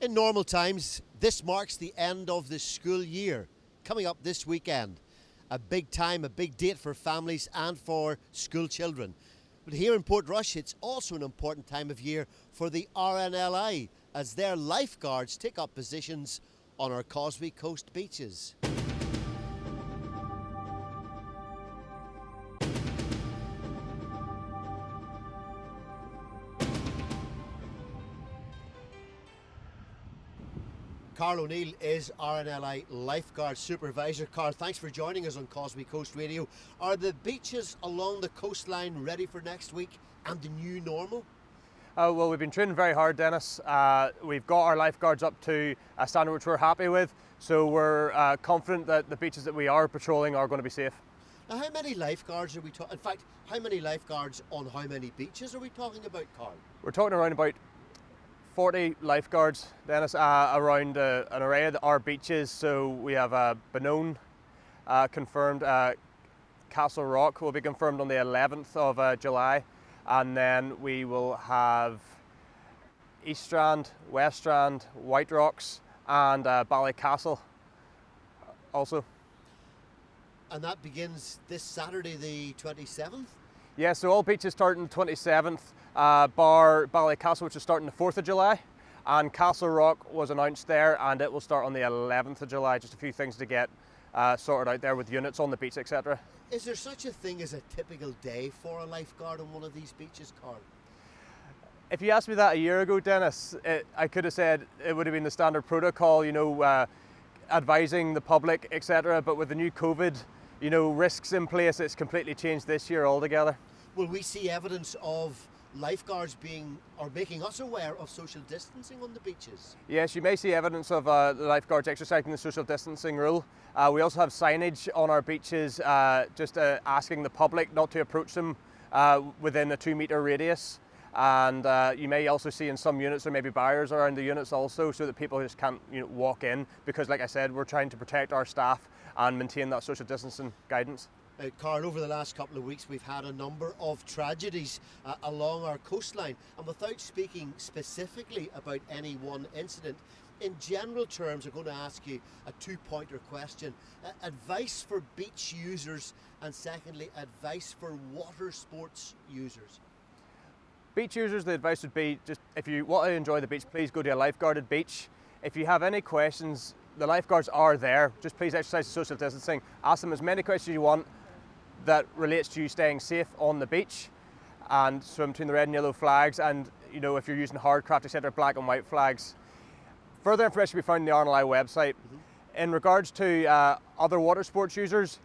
In normal times, this marks the end of the school year. Coming up this weekend, a big time, a big date for families and for school children. But here in Portrush, it's also an important time of year for the RNLI as their lifeguards take up positions on our Causeway coast beaches. Karl O'Neill is RNLI Lifeguard supervisor. Karl, thanks for joining us on Causeway Coast Radio. Are the beaches along the coastline ready for next week and the new normal? Well, we've been training very hard, Dennis. We've got our lifeguards up to a standard which we're happy with, so we're confident that the beaches that we are patrolling are going to be safe. Now, how many lifeguards are we talking? In fact, how many lifeguards on how many beaches are we talking about, Karl? We're talking around about 40 lifeguards, Dennis, around an array of our beaches. So we have Benone confirmed, Castle Rock will be confirmed on the 11th of July, and then we will have East Strand, West Strand, White Rocks and Ballycastle also. And that begins this Saturday the 27th? Yeah, so all beaches start on the 27th, bar Ballycastle, which is starting the 4th of July, and Castle Rock was announced there, and it will start on the 11th of July. Just a few things to get sorted out there with units on the beach, etc. Is there such a thing as a typical day for a lifeguard on one of these beaches, Karl? If you asked me that a year ago, Dennis, I could have said it would have been the standard protocol, you know, advising the public, etc. But with the new COVID, you know, risks in place, it's completely changed this year altogether. Will we see evidence of lifeguards making us aware of social distancing on the beaches? Yes, you may see evidence of the lifeguards exercising the social distancing rule. We also have signage on our beaches just asking the public not to approach them within a 2-metre radius. And you may also see in some units there may be barriers around the units also, so that people just can't, you know, walk in, because like I said, we're trying to protect our staff and maintain that social distancing guidance. Karl, over the last couple of weeks we've had a number of tragedies along our coastline, and without speaking specifically about any one incident, in general terms I'm going to ask you a two-pointer question. Advice for beach users, and secondly advice for water sports users. Beach users, the advice would be, just if you want to enjoy the beach, please go to a lifeguarded beach. If you have any questions, the lifeguards are there. Just please exercise social distancing. Ask them as many questions as you want that relates to you staying safe on the beach, and swim between the red and yellow flags, and you know, if you're using hard craft, etc., black and white flags. Further information can be found on the RNLI website. In regards to other water sports users,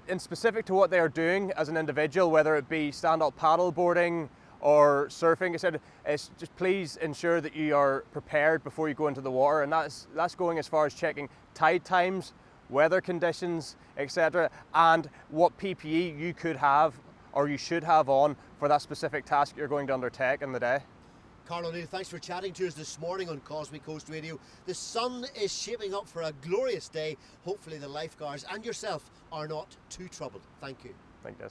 in specific to what they are doing as an individual, whether it be stand-up paddle boarding or surfing, etc., it's just please ensure that you are prepared before you go into the water, and that's going as far as checking tide times, weather conditions, etc., and what PPE you could have or you should have on for that specific task you're going to undertake in the day. Karl O'Neill, thanks for chatting to us this morning on Causeway Coast Radio. The sun is shaping up for a glorious day. Hopefully the lifeguards and yourself are not too troubled. Thank you. Thank you.